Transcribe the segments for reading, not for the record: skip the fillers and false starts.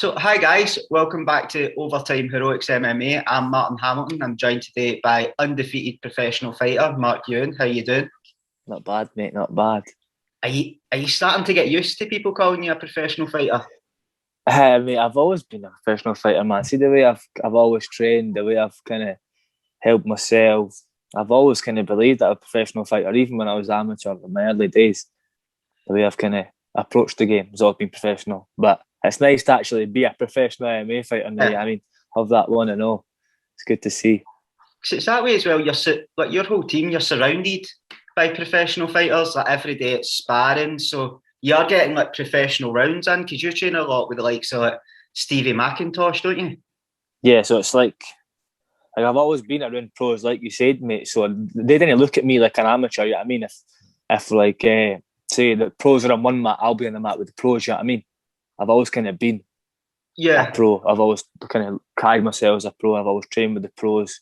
So, hi guys, welcome back to Overtime Heroics MMA. I'm Martin Hamilton. I'm joined today by undefeated professional fighter Mark Ewen. How you doing? Not bad, mate. Not bad. Are you starting to get used to people calling you a professional fighter? Mate, I've always been a professional fighter, man. See the way I've always trained, the way I've kind of helped myself. I've always kind of believed that I'm a professional fighter, even when I was amateur in my early days. The way I've kind of approached the game has always been professional. But it's nice to actually be a professional MMA fighter now. Yeah. I mean, have that one and all. It's good to see. 'Cause it's that way as well. Like your whole team. You're surrounded by professional fighters. Like every day it's sparring, so you're getting like professional rounds in because you train a lot with the likes of like Stevie McIntosh, don't you? Yeah, so it's like I've always been around pros, like you said, mate. So they didn't look at me like an amateur. You know what I mean? If like say the pros are on one mat, I'll be on the mat with the pros. You know what I mean? I've always kind of been a pro. I've always kind of carried myself as a pro. I've always trained with the pros.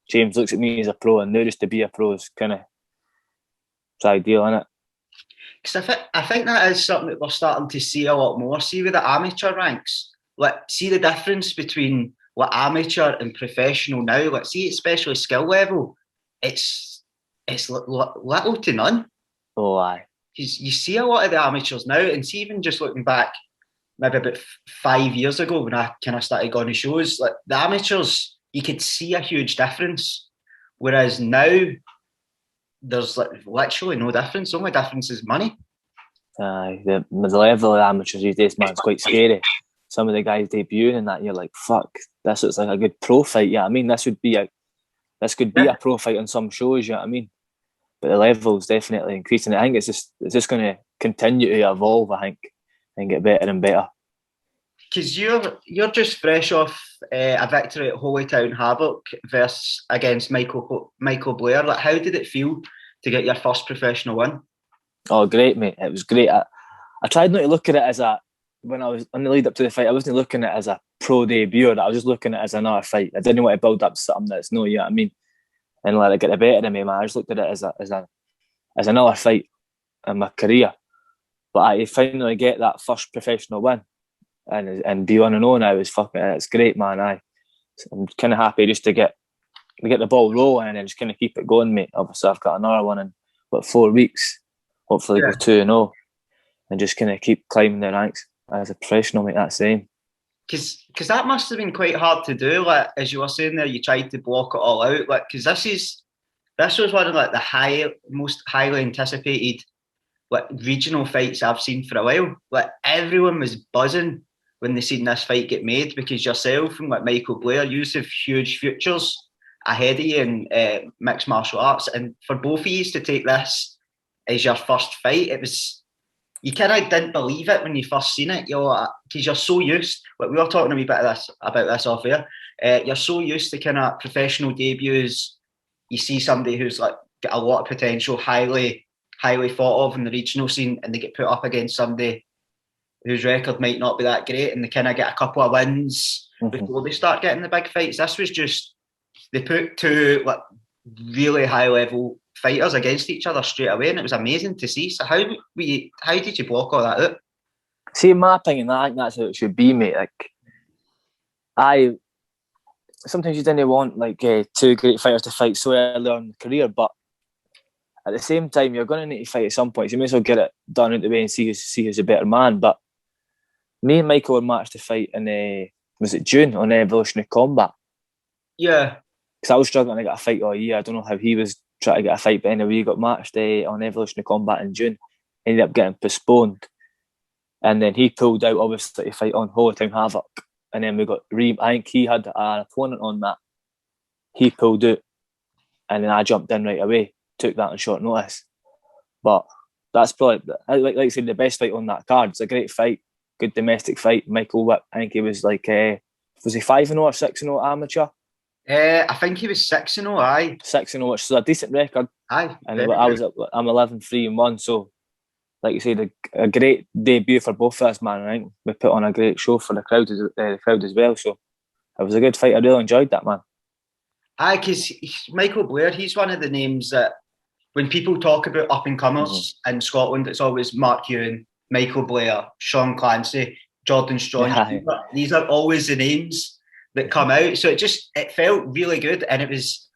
James looks at me as a pro, and now just to be a pro is kind of it's ideal, isn't it? Because I think that is something that we're starting to see a lot more. See with the amateur ranks, like see the difference between what amateur and professional now. Like see, especially skill level, it's little to none. Oh, aye. Because you see a lot of the amateurs now, and see even just looking back, maybe about 5 years ago when I kind of started going to shows, like the amateurs, you could see a huge difference, whereas now there's like literally no difference. The only difference is money. The level of amateurs these days, man, it's quite scary. Some of the guys debuting and that, you're like, fuck, this looks like a good pro fight. Yeah, I mean, this could be a pro fight on some shows. You know what I mean? But the level's definitely increasing. I think it's just going to continue to evolve. I think and get better and better. Because you're just fresh off a victory at Holytown Havoc against Michael Blair. Like, how did it feel to get your first professional win? Oh, great, mate! It was great. I tried not to look at it as when I was on the lead up to the fight. I wasn't looking at it as a pro debut. I was just looking at it as another fight. I didn't want to build up something that's no, you know what I mean, and let it get the better of me, man. I just looked at it as another fight in my career. But I finally get that first professional win. And be on and on now it's great, man. I'm kind of happy just to get the ball rolling and then just kind of keep it going, mate. Obviously, I've got another one in 4 weeks. Hopefully, go 2-0 and just kind of keep climbing the ranks as a professional, mate. That's the aim. Because that must have been quite hard to do. Like as you were saying there, you tried to block it all out. Like because this was one of like the most highly anticipated like regional fights I've seen for a while. Like everyone was buzzing when they seen this fight get made because yourself and like Michael Blair, you have huge futures ahead of you in mixed martial arts, and for both of you to take this as your first fight, it was you kind of didn't believe it when you first seen it. You're because you're so used. Like we were talking a wee bit about this off air. You're so used to kind of professional debuts. You see somebody who's like got a lot of potential, highly thought of in the regional scene, and they get put up against somebody whose record might not be that great, and they kind of get a couple of wins before they start getting the big fights. This was just they put two like really high level fighters against each other straight away, and it was amazing to see. So how did you block all that out? See, in my opinion, I think that's how it should be, mate. Like, sometimes you didn't want like two great fighters to fight so early on in the career, but at the same time, you're going to need to fight at some point. So you may as well get it done out the way and see who's a better man. But me and Michael were matched to fight in was it June on Evolutionary Combat? Yeah. Because I was struggling to get a fight all year. I don't know how he was trying to get a fight, but anyway, we got matched on Evolutionary Combat in June. Ended up getting postponed. And then he pulled out, obviously, to fight on Holytown Havoc. And then we got I think he had an opponent on that. He pulled out. And then I jumped in right away. Took that on short notice. But that's probably, like I said, the best fight on that card. It's a great fight. Good domestic fight. Michael Whip, I think he was like, was he 5-0 or 6-0 amateur? I think he was 6-0, aye. 6-0, which is a decent record. Aye. And I'm 11-3-1. So, like you said, a great debut for both of us, man. I think we put on a great show for the crowd as well. So, it was a good fight. I really enjoyed that, man. Aye, because Michael Blair, he's one of the names that when people talk about up and comers in Scotland, it's always Mark Ewen, Michael Blair, Sean Clancy, Jordan Strong. These are always the names that come out. So it felt really good, and it was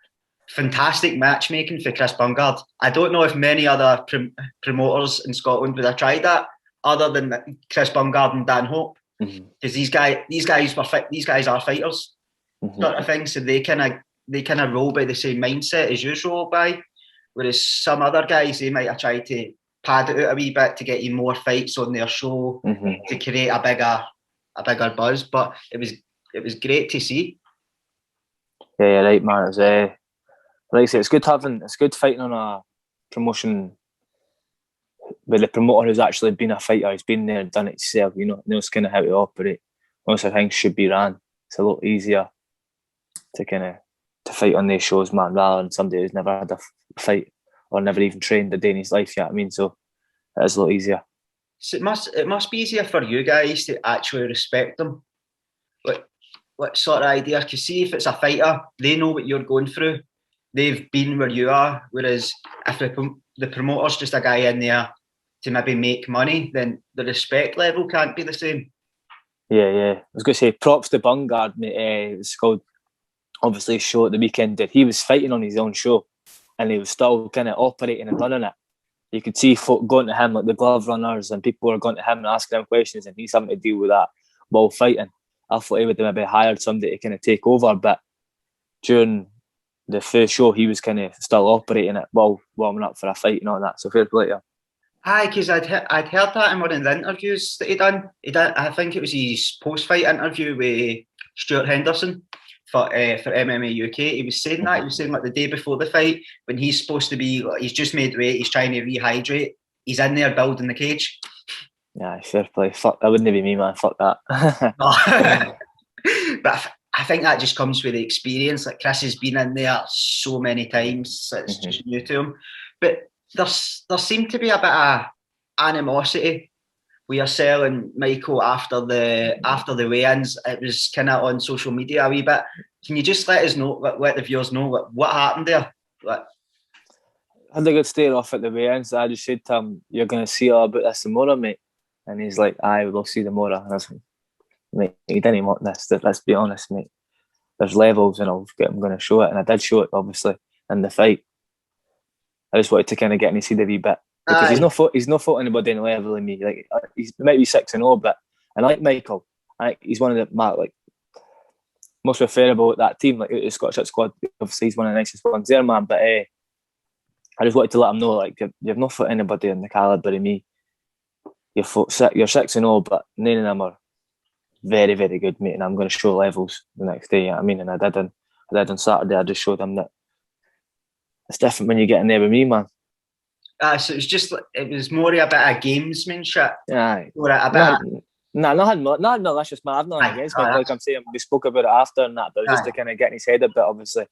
fantastic matchmaking for Chris Bungard. I don't know if many other promoters in Scotland would have tried that, other than Chris Bungard and Dan Hope, because these guys are fighters, sort of thing. So they kind of roll by the same mindset as you roll by. Whereas some other guys, they might have tried to pad it out a wee bit to get you more fights on their show to create a bigger buzz. But it was great to see. Yeah, you're right, man. It's like I say, it's good fighting on a promotion with the promoter who's actually been a fighter. He's been there and done it himself. Knows kind of how to operate. Most of things should be ran. It's a lot easier to fight on these shows, man, rather than somebody who's never had a fight or never even trained a day in his life. You know what I mean? So it is a lot easier. So it must be easier for you guys to actually respect them. What sort of idea? Because see, if it's a fighter, they know what you're going through. They've been where you are. Whereas if the promoter's just a guy in there to maybe make money, then the respect level can't be the same. Yeah. I was going to say, props to Bungard, mate. It was called, obviously, a show at the weekend. He was fighting on his own show, and he was still kind of operating and running it. You could see folk going to him, like the glove runners, and people were going to him and asking him questions, and he's having to deal with that while fighting. I thought he would have maybe hired somebody to kind of take over, but during the first show, he was kind of still operating it while warming up for a fight and all that. So fair play to him. Aye, because I'd heard that in one of the interviews that he done. I think it was his post-fight interview with Stuart Henderson for MMA UK. He was saying that. He was saying like the day before the fight, when he's supposed to be, like, he's just made weight, he's trying to rehydrate. He's in there building the cage. Yeah, fair play. Fuck, that wouldn't be me, man. Fuck that. But I think that just comes with the experience. Like Chris has been in there so many times, so it's just new to him. But there seemed to be a bit of animosity. We are selling Michael after the weigh-ins. It was kind of on social media a wee bit. Can you just let us know, let the viewers know what happened there? I had a good stare off at the weigh-ins. I just said to him, "You're going to see all about this tomorrow, mate." And he's like, "Aye, we'll see tomorrow." And I was like, "Mate, he didn't want this. Let's be honest, mate. There's levels, and I'm going to show it." And I did show it, obviously, in the fight. I just wanted to kind of get in his head a wee bit, because he's not fought anybody in the level of me. Like, he might be 6-0, but I like Michael. He's one of the most preferable at that team, like the Scottish squad. Obviously, he's one of the nicest ones there, man. But I just wanted to let him know, like, you've not fought anybody in the calibre of me. You're 6-0, but none of them are very, very good, mate. And I'm going to show levels the next day. You know what I mean? And I did on Saturday. I just showed him that it's different when you get in there with me, man. So it was more a bit of gamesmanship. Aye. Or a bit. Nothing malicious, man. I've nothing against Michael. Like I'm saying, we spoke about it after and that, but just to kind of get in his head a bit. Obviously,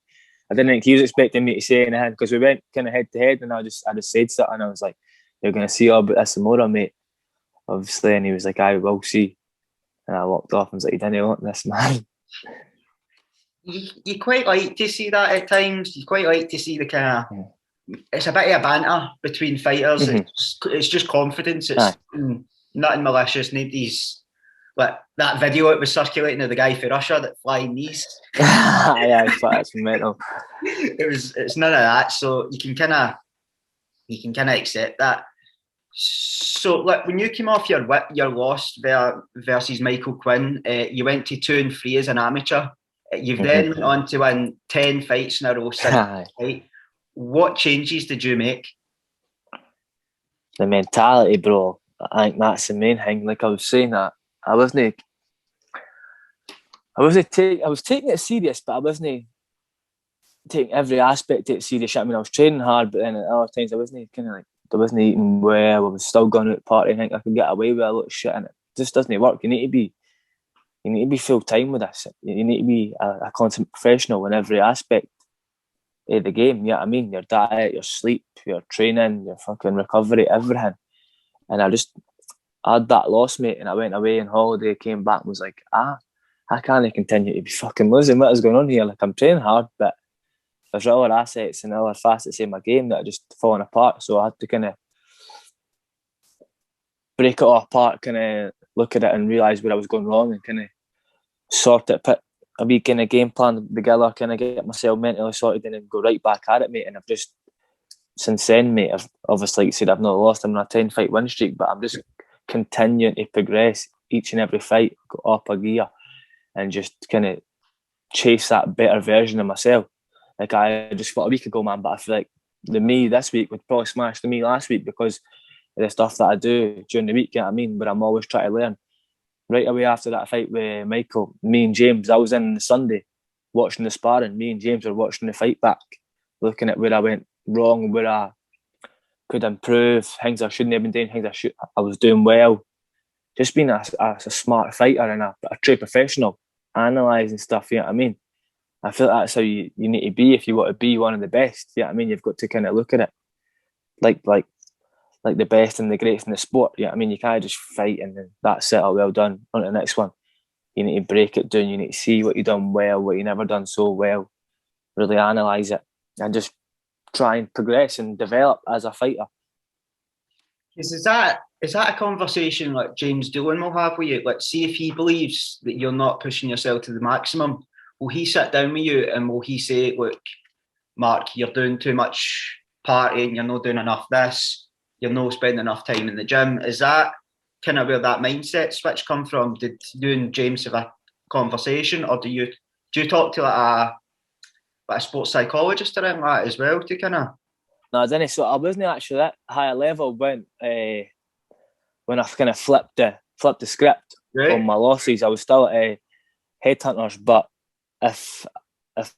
I didn't think he was expecting me to say anything, because we went kind of head to head, and I just said something. I was like, "You're going to see all about this tomorrow, mate." Obviously, and he was like, "I will see." And I walked off and was like, "You didn't want this, man." You quite like to see that at times. You quite like to see the kind of... It's a bit of a banter between fighters. It's just confidence. It's nothing malicious. Nobody's... Like that video it was circulating of the guy for Russia that flying knees. Yeah, it's mental. It's none of that. So you can kind of accept that. So, like, when you came off your loss versus Michael Quinn, you went to 2-3 as an amateur. You've then went on to win 10 fights in a row since that fight. What changes did you make? The mentality, bro. I think that's the main thing. Like I was saying, that I was taking it serious, but I wasn't taking every aspect of it serious. I mean, I was training hard, but then at other times I wasn't eating well. I was still going out partying. I think I could get away with a lot of shit, and it just doesn't work. You need to be full time with this. You need to be a constant professional in every aspect of the game. You know what I mean? Your diet, your sleep, your training, your fucking recovery, everything. And I had that loss, mate, and I went away on holiday, came back and was like, I can't continue to be fucking losing. What is going on here? Like, I'm training hard, but there's other assets and other facets in my game that are just falling apart. So I had to kind of break it all apart, kind of look at it and realise where I was going wrong, and kind of sort it, put a wee kind of game plan together, kind of get myself mentally sorted, and then go right back at it, mate. And I've just, since then, mate, I've obviously, like you said, I've not lost. I'm on a 10-fight win streak, but I'm just continuing to progress each and every fight, go up a gear, and just kind of chase that better version of myself. Like, I just fought a week ago, man, but I feel like the me this week would probably smash the me last week because of the stuff that I do during the week, you know what I mean? But I'm always trying to learn. Right away after that fight with Michael, me and James, I was in the Sunday watching the sparring. Me and James were watching the fight back, looking at where I went wrong, where I could improve, things I shouldn't have been doing, things I was doing well. Just being a smart fighter and a true professional, analysing stuff, you know what I mean? I feel like that's how you need to be if you want to be one of the best, you know what I mean? You've got to kind of look at it like the best and the greatest in the sport, you know what I mean? You can't just fight and then that's it, oh, well done, on to the next one. You need to break it down, you need to see what you've done well, what you never done so well, really analyse it and just try and progress and develop as a fighter. Is that a conversation like James Doolan will have with you? Like, see if he believes that you're not pushing yourself to the maximum, will he sit down with you and will he say, look, Mark, you're doing too much partying, you're not doing enough this, you're not spending enough time in the gym? Is that kind of where that mindset switch come from? Did you and James have a conversation, or do you talk to like a sports psychologist around that as well to kind of? No, I didn't. So I wasn't actually at higher level when I kind of flipped the script on my losses. I was still at Headhunters, but if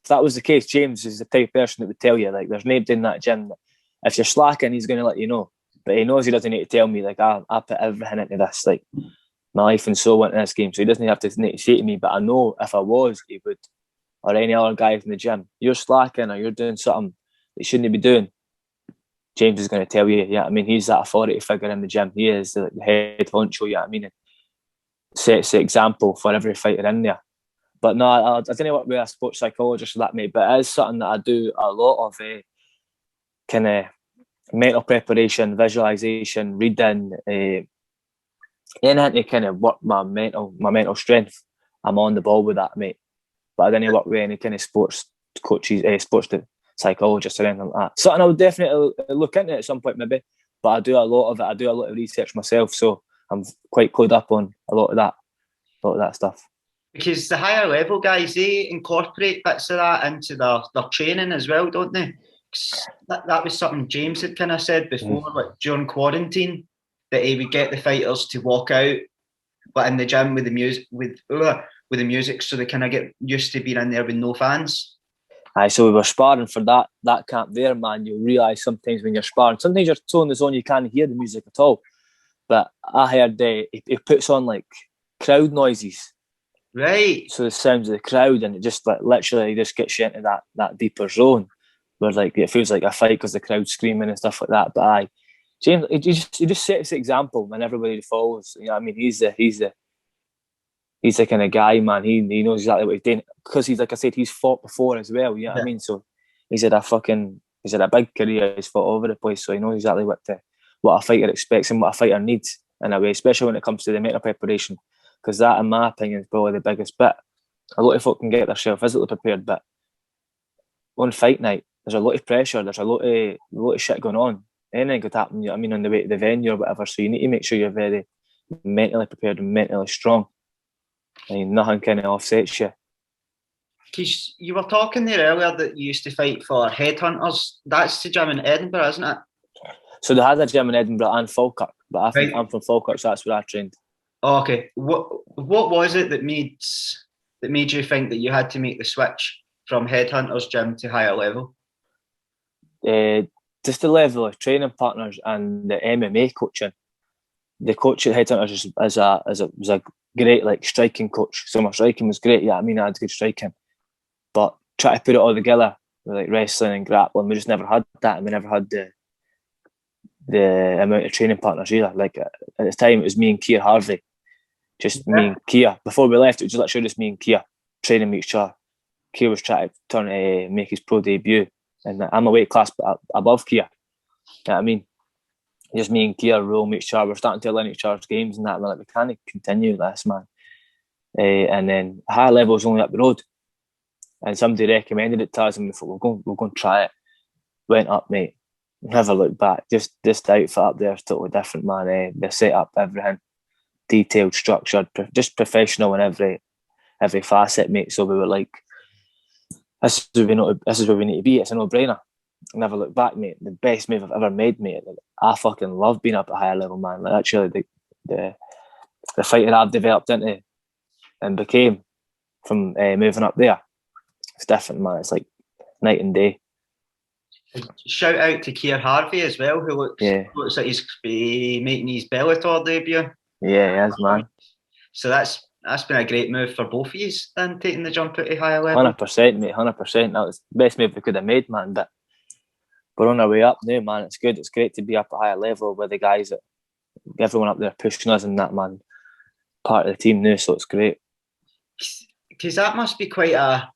that was the case, James is the type of person that would tell you, like, there's nobody in that gym that if you're slacking, he's going to let you know. But he knows he doesn't need to tell me, like, I put everything into this, like, my life and soul into this game, so he doesn't have to say to me. But I know if I was, he would, or any other guy in the gym, you're slacking or you're doing something that you shouldn't be doing, James is going to tell you, yeah, I mean, he's that authority figure in the gym. He is the head honcho, yeah, I mean, and sets the example for every fighter in there. But no, I don't know what way a sports psychologist for that, mate, but it is something that I do a lot of, kind of mental preparation, visualisation, reading, anything to kind of work my mental strength. I'm on the ball with that, mate. But I don't know what way any kind of sports coaches, sports psychologists or anything like that. Something I would definitely look into at some point, maybe. But I do a lot of it. I do a lot of research myself, so I'm quite clued up on a lot of that stuff. Because the higher level guys, they incorporate bits of that into their training as well, don't they? That was something James had kind of said before, like during quarantine, that he would get the fighters to walk out, but in the gym with the music, with the music, so they kind of get used to being in there with no fans. Aye, so we were sparring for that camp there, man. You'll realise sometimes when you're sparring, sometimes you're so in the zone you can't hear the music at all. But I heard he puts on like crowd noises. Right. So the sounds of the crowd, and it just like literally just gets you into that deeper zone where like it feels like a fight because the crowd's screaming and stuff like that. But aye, James, he just sets the example and everybody follows. You know what I mean? He's the kind of guy, man. He knows exactly what he's doing because he's, like I said, he's fought before as well. You know what I mean? So he's had a big career. He's fought all over the place, so he knows exactly what a fighter expects and what a fighter needs in a way, especially when it comes to the mental preparation. Because that, in my opinion, is probably the biggest bit. A lot of folk can get themselves physically prepared, but on fight night, there's a lot of pressure. There's a lot of shit going on. Anything could happen. You know what I mean, on the way to the venue or whatever. So you need to make sure you're very mentally prepared and mentally strong. I mean, nothing kind of offsets you. Because you were talking there earlier that you used to fight for Headhunters. That's the gym in Edinburgh, isn't it? So they had a gym in Edinburgh and Falkirk, but I'm from Falkirk, so that's where I trained. Oh, okay. What was it that made you think that you had to make the switch from Headhunters gym to higher level? Just the level of training partners and the MMA coaching. The coach at Headhunters was a great like striking coach. So my striking was great. Yeah, I mean I had good striking, but try to put it all together with like wrestling and grappling, we just never had that, and we never had the amount of training partners either. Like at the time, it was me and Keir Harvey. Just me and Keir. Before we left, it was literally just me and Keir training with each other. Keir was trying to make his pro debut, and I'm a weight class above Keir. You know what I mean? just me and Keir will make sure we're starting to align each other's games and that. We're like, we can't continue this, man. And then higher level is only up the road, and somebody recommended it to us, and we thought we're going to try it. Went up, mate. Never looked back. Just this outfit up there is totally different, man. The setup, everything, detailed, structured, just professional in every facet, mate. So we were like, this is where we need to be. It's a no-brainer. Never look back, mate. The best move I've ever made, mate. I fucking love being up at a higher level, man. Like, actually, the fighter I've developed into and became from moving up there, it's different, man. It's like night and day. Shout out to Keir Harvey as well, who looks like he's making his Bellator debut. Yeah, he is, man. So that's been a great move for both of you then, taking the jump out to higher level. 100%, mate, 100%. That was the best move we could have made, man. But we're on our way up now, man. It's good. It's great to be up at a higher level with the guys that everyone up there pushing us and that, man. Part of the team now, so it's great. Because that must be quite a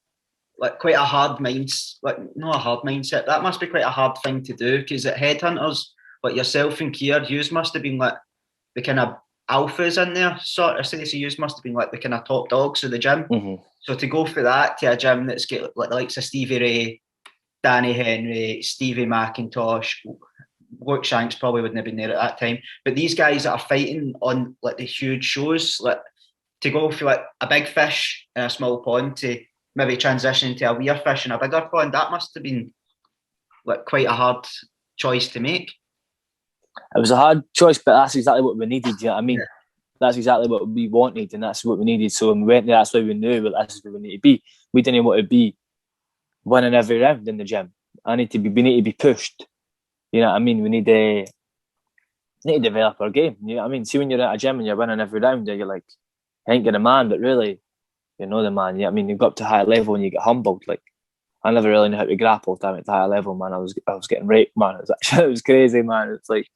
hard not a hard mindset. That must be quite a hard thing to do. Because at Headhunters, like yourself and Keir, yous must have been like the kind of alphas in there, sort of. So yous must have been like the kind of top dogs of the gym. Mm-hmm. So to go for that to a gym that's got like the likes of Stevie Ray, Danny Henry, Stevie McIntosh, Luke Shanks probably wouldn't have been there at that time. But these guys that are fighting on like the huge shows, like to go for like a big fish in a small pond to maybe transition to a weir fish in a bigger pond, that must have been like quite a hard choice to make. It was a hard choice, but that's exactly what we needed. You know what I mean? Yeah. That's exactly what we wanted, and that's what we needed. So when we went there, that's why we knew that's where we need to be. We didn't want to be winning every round in the gym. We need to be pushed. You know what I mean? We need to develop our game. You know what I mean? See, when you're at a gym and you're winning every round, you're like, I ain't got a man, but really, you're not the man. You know what I mean? You go up to a higher level and you get humbled. Like, I never really knew how to grapple till I went to higher level, man. I was getting raped, man. It was crazy, man. It's like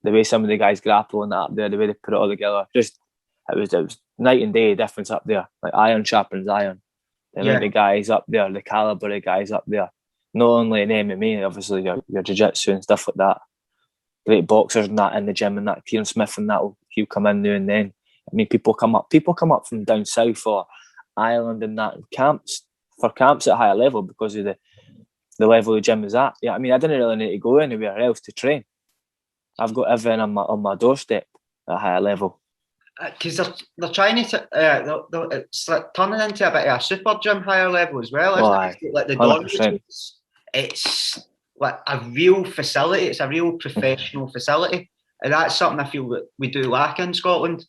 the way some of the guys grapple and that up there, the way they put it all together. Just it was night and day difference up there. Like iron sharpens iron. The amount of guys up there, the caliber of guys up there. Not only in MMA, obviously your jiu-jitsu and stuff like that. Great boxers and that in the gym and that. Kieran Smith and that he'll come in now and then. I mean, people come up from down south or Ireland and that camps at a higher level because of the level the gym is at. Yeah, I mean, I didn't really need to go anywhere else to train. I've got everything on my doorstep at a higher level. Because they're trying to it's like turning into a bit of a super gym higher level as well. Like the dormitories, it's like a real facility. It's a real professional facility, and that's something I feel that we do lack in Scotland.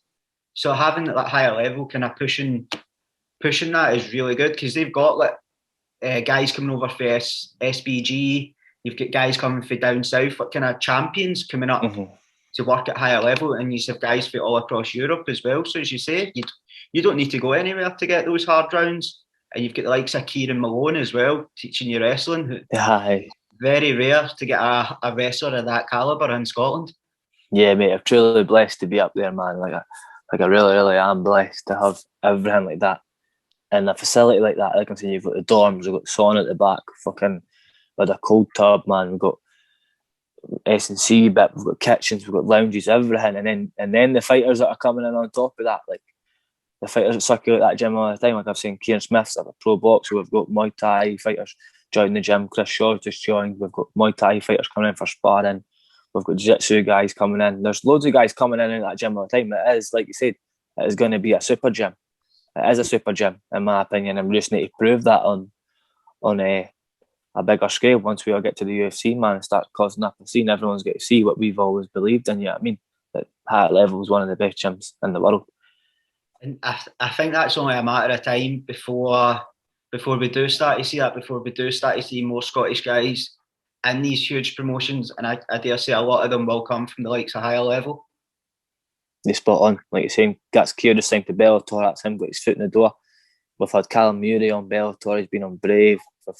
So having that higher level kind of pushing that is really good because they've got like guys coming over for SBG. You've got guys coming from down south, like kind of champions coming up to work at higher level, and you have guys from all across Europe as well. So as you say, you don't need to go anywhere to get those hard rounds. And you've got the likes of Kieran Malone as well, teaching you wrestling. Very rare to get a wrestler of that calibre in Scotland. Yeah, mate, I'm truly blessed to be up there, man. Like I really, really am blessed to have everything like that. And a facility like that, like I'm saying, you've got the dorms, you've got sauna at the back, fucking with a cold tub, man. We've got S&C bit, we've got kitchens, we've got lounges, everything. And then the fighters that are coming in on top of that, like the fighters that circulate that gym all the time, like I've seen Kieran Smith's like a pro boxer, we've got Muay Thai fighters joining the gym, Chris Shaw's just joined, we've got Muay Thai fighters coming in for sparring, we've got jiu-jitsu guys coming in. There's loads of guys coming in that gym all the time. It is, like you said, it is going to be a super gym. It is a super gym, in my opinion, and we just need to prove that on a bigger scale once we all get to the UFC, man, and start causing up a scene. Everyone's got to see what we've always believed in, you know what I mean? That higher level is one of the best gyms in the world. And I think that's only a matter of time before we do start to see that, before we do start to see more Scottish guys in these huge promotions, and I dare say a lot of them will come from the likes of higher level. They spot on, like you're saying. That's Kieran signed to Bellator, that's him got his foot in the door. We've had Callum Murray on Bellator, he's been on Brave. We've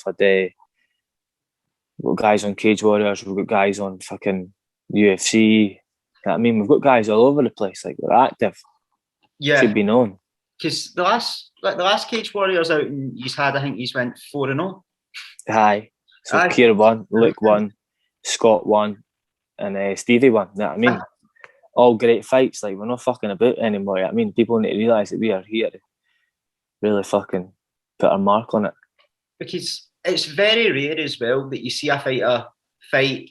got guys on Cage Warriors, we've got guys on fucking UFC. You know what I mean? We've got guys all over the place, like they're active. Yeah. Should be known. Because the last Cage Warriors out he's had, I think he's went 4-0. Aye. So Keir won, Luke won, Scott won, and Stevie one. You know what I mean? All great fights. Like, we're not fucking about anymore. You know what I mean? People need to realise that we are here to really fucking put our mark on it. Because it's very rare as well that you see a fighter fight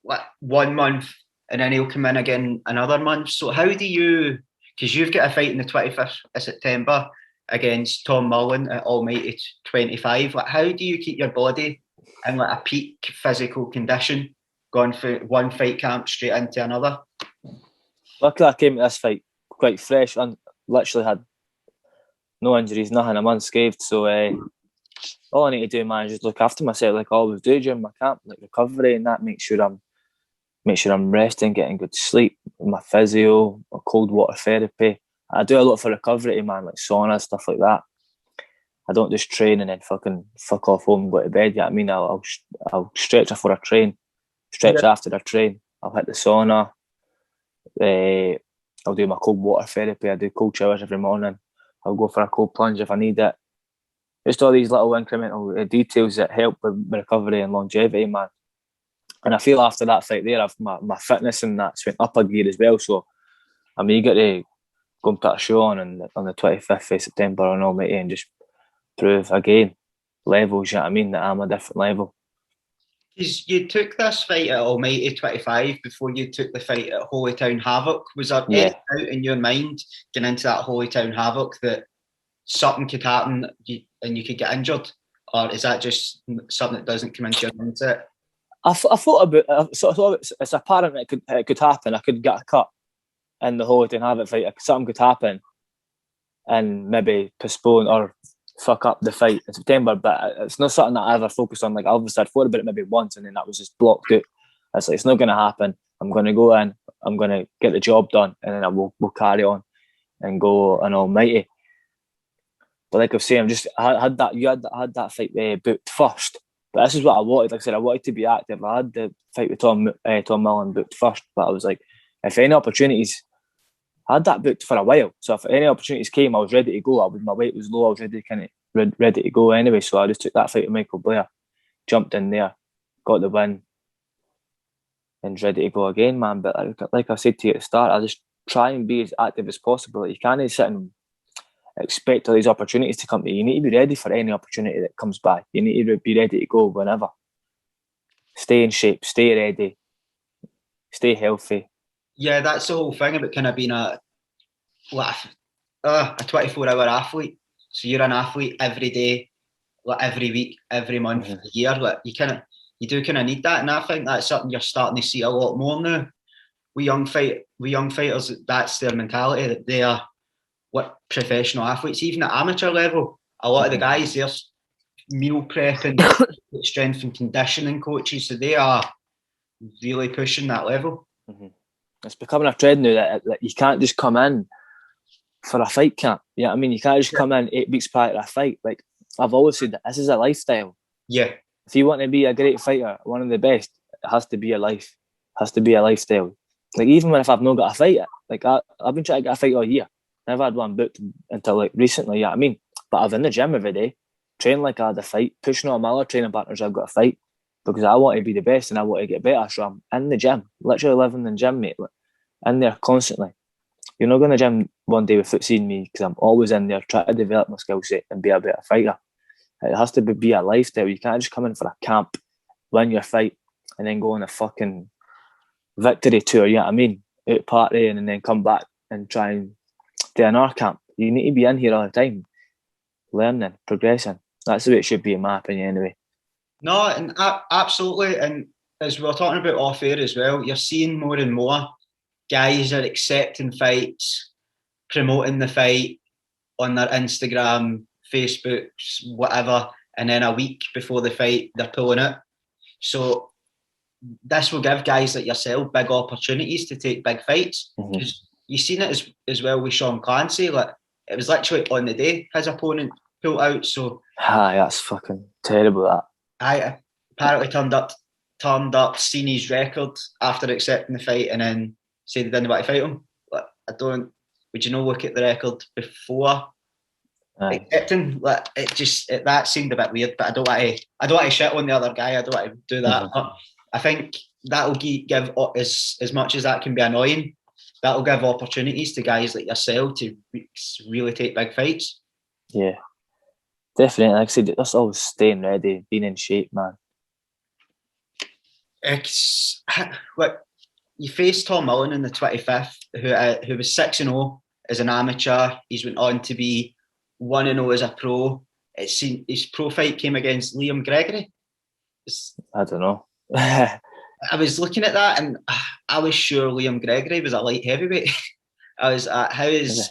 like 1 month and then he'll come in again another month. So how do you, because you've got a fight on the 25th of September against Tom Mullen at Almighty 25, like how do you keep your body in like a peak physical condition going for one fight camp straight into another? Luckily I came to this fight quite fresh and literally had no injuries, nothing. I'm unscathed, so all I need to do, man, is just look after myself like I always do during my camp, like recovery and that. Make sure I'm resting, getting good sleep, my physio, my cold water therapy. I do a lot for recovery, man, like sauna, stuff like that. I don't just train and then fucking fuck off home and go to bed. Yeah, I mean, I'll stretch before I train, stretch after I train. I'll hit the sauna. I'll do my cold water therapy. I do cold showers every morning. I'll go for a cold plunge if I need it. Just all these little incremental details that help with recovery and longevity, man. And I feel after that fight there, my fitness and that's went up a gear as well. So I'm eager to go and put a show on the 25th of September on Almighty and just prove again levels, you know what I mean, that I'm a different level. Because you took this fight at Almighty 25 before you took the fight at Holytown Havoc. Was there any doubt in your mind getting into that Holytown Havoc that something could happen and you could get injured? Or is that just something that doesn't come into your mindset? I thought about it. So I thought it's apparent it could happen. I could get a cut in the Holytown Havoc fight. Something could happen and maybe postpone or fuck up the fight in September, but it's not something that I ever focused on. Like, obviously I'd thought about it maybe once and then that was just blocked out. It's like, it's not going to happen. I'm going to go in, I'm going to get the job done, and then we'll carry on and go an Almighty. But like I was saying, I had that fight booked first. But this is what I wanted. Like I said, I wanted to be active. I had the fight with Tom Mullen booked first, but I was like, if any opportunities, I had that booked for a while. So if any opportunities came, I was ready to go. My weight was low. I was ready to go anyway. So I just took that fight with Michael Blair, jumped in there, got the win, and ready to go again, man. But like I said to you at the start, I just try and be as active as possible. You can't sit and expect all these opportunities to come to you. You need to be ready for any opportunity that comes by. You need to be ready to go whenever. Stay in shape, stay ready, stay healthy. Yeah, that's the whole thing about kind of being a 24-hour athlete. So you're an athlete every day, like every week, every month, a year. Like you do kind of need that, and I think that's something you're starting to see a lot more now. We young fighters, that's their mentality, that they are what professional athletes, even at amateur level. A lot of the guys, they're meal prepping, strength and conditioning coaches, so they are really pushing that level. It's becoming a trend now that you can't just come in for a fight camp. You know what I mean? You can't just come in 8 weeks prior to a fight. Like, I've always said that this is a lifestyle. Yeah. If you want to be a great fighter, one of the best, it has to be a life. It has to be a lifestyle. Like, even if I've not got a fight, like I've been trying to get a fight all year. Never had one booked until like recently, you know what I mean? But I'm in the gym every day, train like I had a fight, pushing on my other training partners I've got a fight, because I want to be the best and I want to get better. So I'm in the gym, literally living in the gym, mate. Like, in there constantly. You're not going to the gym one day without seeing me, because I'm always in there trying to develop my skill set and be a better fighter. It has to be a lifestyle. You can't just come in for a camp, win your fight, and then go on a fucking victory tour, you know what I mean? Out partying and then come back and try and do another camp. You need to be in here all the time, learning, progressing. That's the way it should be, in my opinion, anyway. No, and absolutely. And as we were talking about off air as well, you're seeing more and more guys are accepting fights, promoting the fight on their Instagram, Facebooks, whatever, and then a week before the fight, they're pulling it. So this will give guys like yourself big opportunities to take big fights. Because you've seen it as well with Sean Clancy. Like, it was literally on the day his opponent pulled out. So that's fucking terrible, that. I apparently turned up, seen his record after accepting the fight, and then said they didn't want to fight him. Like, would you not look at the record before accepting? Like, that seemed a bit weird, but I don't want to shit on the other guy. I don't want to do that. But I think that'll give as much as that can be annoying. That'll give opportunities to guys like yourself to really take big fights. Yeah, definitely. Like I said, that's always staying ready, being in shape, man. It's like you faced Tom Mullen in the 25th, who was 6-0 as an amateur. He's went on to be 1-0 as a pro. His pro fight came against Liam Gregory. I don't know. I was looking at that and I was sure Liam Gregory was a light heavyweight. I was at how is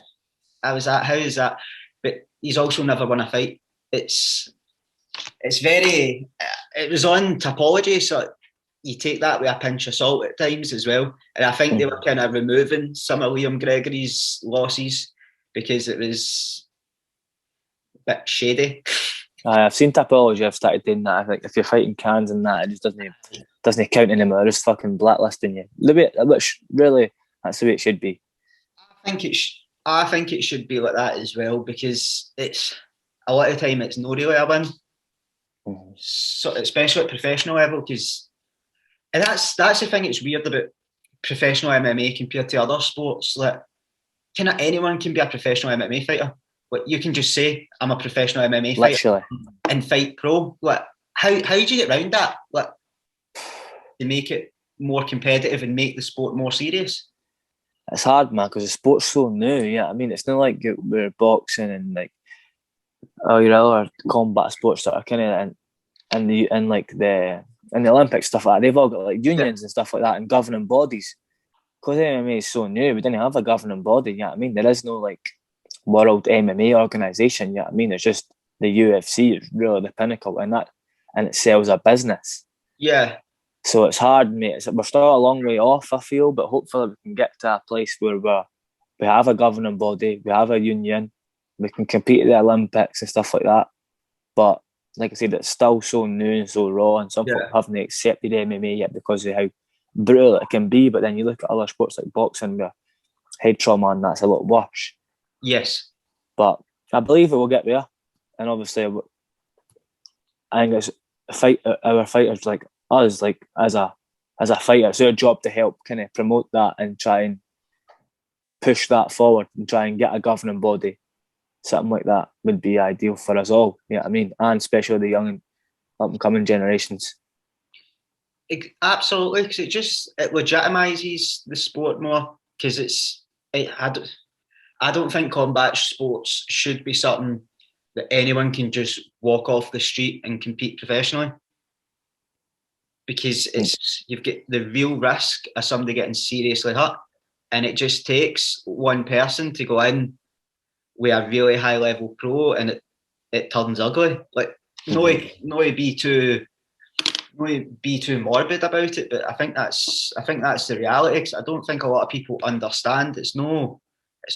that? But he's also never won a fight. It's very. It was on Topology, so you take that with a pinch of salt at times as well. And I think they were kind of removing some of Liam Gregory's losses because it was a bit shady. I've seen Topology. I've started doing that. I think if you're fighting cans and that, it just doesn't count anymore. They're just fucking blacklisting you. Which really, that's the way it should be. I think it should be like that as well because it's a lot of time it's not really a win. So, especially at professional level, because that's the thing that's weird about professional MMA compared to other sports. Like, kind of anyone can be a professional MMA fighter. Like, you can just say I'm a professional MMA fighter Literally. and fight pro. Like, how do you get around that? Like, to make it more competitive and make the sport more serious. It's hard, man, because the sport's so new. Yeah, I mean, it's not like we're boxing and like your other combat sports that are kind of in the Olympic stuff like that. They've all got like unions and stuff like that and governing bodies. Because MMA is so new, we didn't have a governing body. Yeah, I mean, there is no like world MMA organization. Yeah, I mean, it's just the UFC is really the pinnacle, and it sells a business. Yeah. So it's hard, mate. We're still a long way off, I feel, but hopefully we can get to a place where we have a governing body, we have a union, we can compete at the Olympics and stuff like that. But like I said, it's still so new and so raw, and some folk haven't accepted MMA yet because of how brutal it can be. But then you look at other sports like boxing where head trauma and that's a lot worse. Yes. But I believe it will get there. And obviously, I think our fighters like us, like as a fighter, it's our job to help kind of promote that and try and push that forward and try and get a governing body. Something like that would be ideal for us all. Yeah, you know what I mean, and especially the young up and coming generations. Absolutely, because it legitimizes the sport more. Because I don't think combat sports should be something that anyone can just walk off the street and compete professionally. Because you've got the real risk of somebody getting seriously hurt, and it just takes one person to go in with a really high level pro, and it turns ugly. Like, no be too morbid about it, but I think that's the reality. Because I don't think a lot of people understand. It's no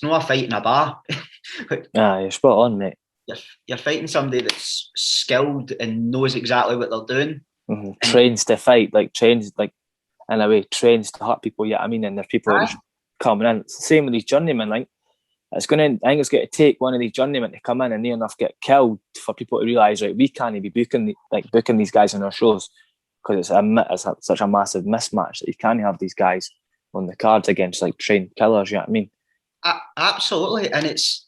a fight in a bar. Like, you're spot on, mate. You're fighting somebody that's skilled and knows exactly what they're doing. Mm-hmm. Trains to fight, trains to hurt people. Yeah, I mean, and there's people that are just coming in. It's the same with these journeymen. I think it's going to take one of these journeymen to come in and near enough get killed for people to realise, right, we can't be booking these guys on our shows because it's such a massive mismatch that you can't have these guys on the cards against trained killers. You know what I mean? Absolutely, and it's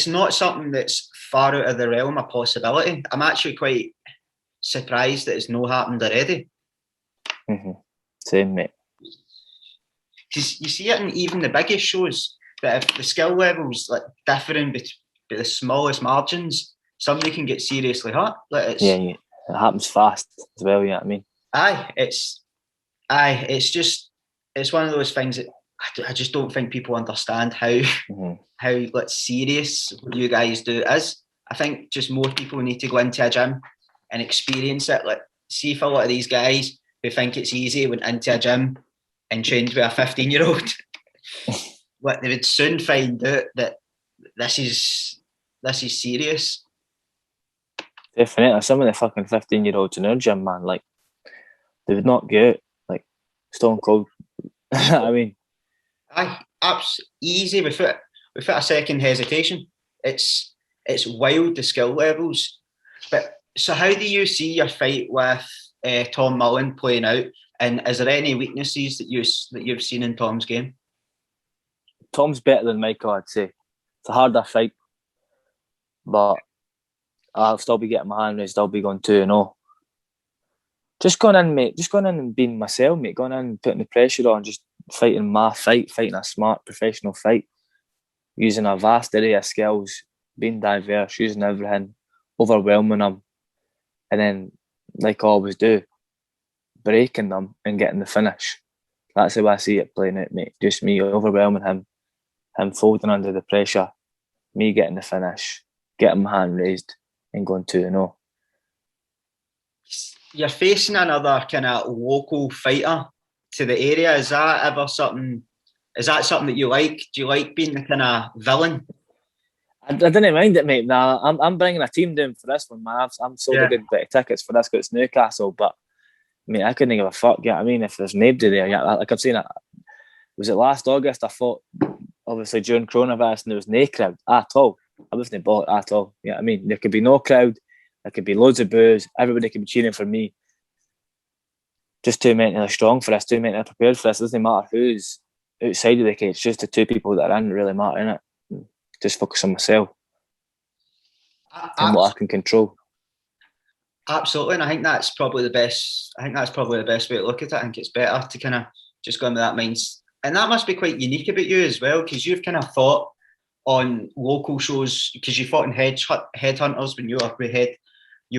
not something that's far out of the realm of possibility. I'm actually quite surprised that it's not happened already. Mm-hmm. Same, mate. Because you see it in even the biggest shows, that if the skill levels differing by the smallest margins, somebody can get seriously hurt. It happens fast as well. You know what I mean? It's one of those things that I just don't think people understand how serious what you guys do is. I think just more people need to go into a gym and experience it. See if a lot of these guys who think it's easy went into a gym and trained with a 15-year-old. They would soon find out that this is serious. Definitely. Some of the fucking 15-year-olds in our gym, man, they would not get stone cold. I mean, easy without a second hesitation. It's wild, the skill levels. But so how do you see your fight with Tom Mullen playing out? And is there any weaknesses that you've seen in Tom's game? Tom's better than Michael, I'd say. It's a harder fight, but I'll still be getting my hand raised. I'll be going 2-0. Just going in, mate. Just going in and being myself, mate. Going in and putting the pressure on, just fighting my fight, fighting a smart, professional fight, using a vast array of skills, being diverse, using everything, overwhelming them, and then, like I always do, breaking them and getting the finish. That's how I see it playing out, mate. Just me overwhelming him folding under the pressure, me getting the finish, getting my hand raised, and going 2-0. You're facing another kind of local fighter to the area. Is that something that you like? Do you like being the kind of villain? I didn't mind it, mate. Nah, I'm bringing a team down for this one, man. I'm sold a good bit of tickets for this. It's Newcastle, but mate, I couldn't give a fuck. Yeah, I mean, if there's nobody there, yeah, like I've seen it. Was it last August? I fought, obviously during coronavirus, and there was no crowd at all. I wasn't bought at all. Yeah, I mean, there could be no crowd. There could be loads of boos. Everybody could be cheering for me. Just too mentally strong for this. Too mentally prepared for this. It doesn't matter who's outside of the cage. It's just the two people that are in really matter, innit? Just focus on myself and what I can control. Absolutely, and I think that's probably the best. I think that's probably the best way to look at it. I think it's better to kind of just go in with that mindset, and that must be quite unique about you as well, because you've kind of fought on local shows, because you fought in Headhunters when you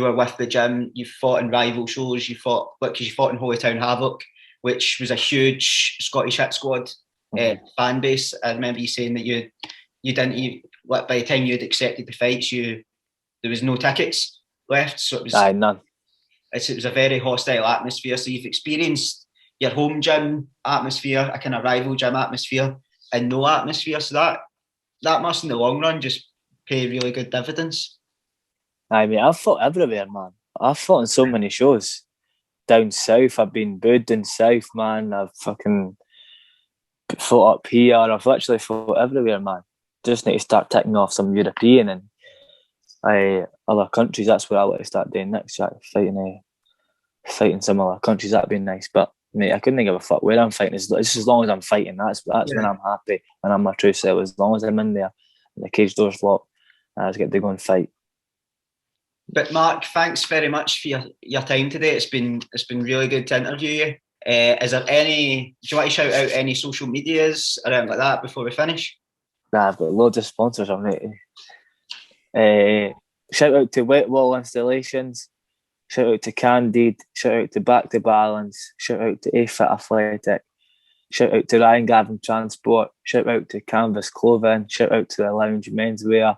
were with the gym. You fought in rival shows. You fought in Holy Town Havoc, which was a huge Scottish Hit Squad fan base. I remember you saying that you didn't even, by the time you'd accepted the fights, there was no tickets left, so it was none. It was a very hostile atmosphere. So you've experienced your home gym atmosphere, a kind of rival gym atmosphere, and no atmosphere. So that must, in the long run, just pay really good dividends. I mean, I've fought everywhere, man. I've fought in so many shows. Down south, I've been booed down south, man. I've fucking fought up here. I've literally fought everywhere, man. Just need to start ticking off some European and other countries. That's where I want to start doing next. Fighting some other countries. That'd be nice. But mate, I couldn't give a fuck where I'm fighting. It's just as long as I'm fighting. That's when I'm happy, when I'm my true self. As long as I'm in there and the cage door's locked, I just get to go and fight. But Mark, thanks very much for your time today. It's been really good to interview you. Is there any? Do you want to shout out any social medias or anything like that before we finish? Nah, I've got loads of sponsors. I'm ready. Shout out to Wet Wall Installations. Shout out to Candid. Shout out to Back to Balance. Shout out to A-Fit Athletic. Shout out to Ryan Gavin Transport. Shout out to Canvas Clothing. Shout out to the Lounge Menswear.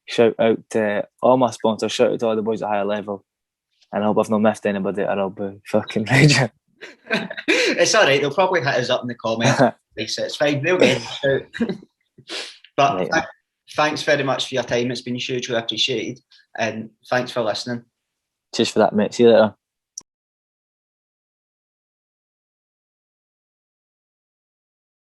Shout out to all my sponsors. Shout out to all the boys at Higher Level. And I hope I've not missed anybody, or I'll be fucking raging. It's all right. They'll probably hit us up in the comments. It's fine. They'll get it out. But thanks very much for your time. It's been hugely appreciated. And thanks for listening. Cheers for that, mate. See you later.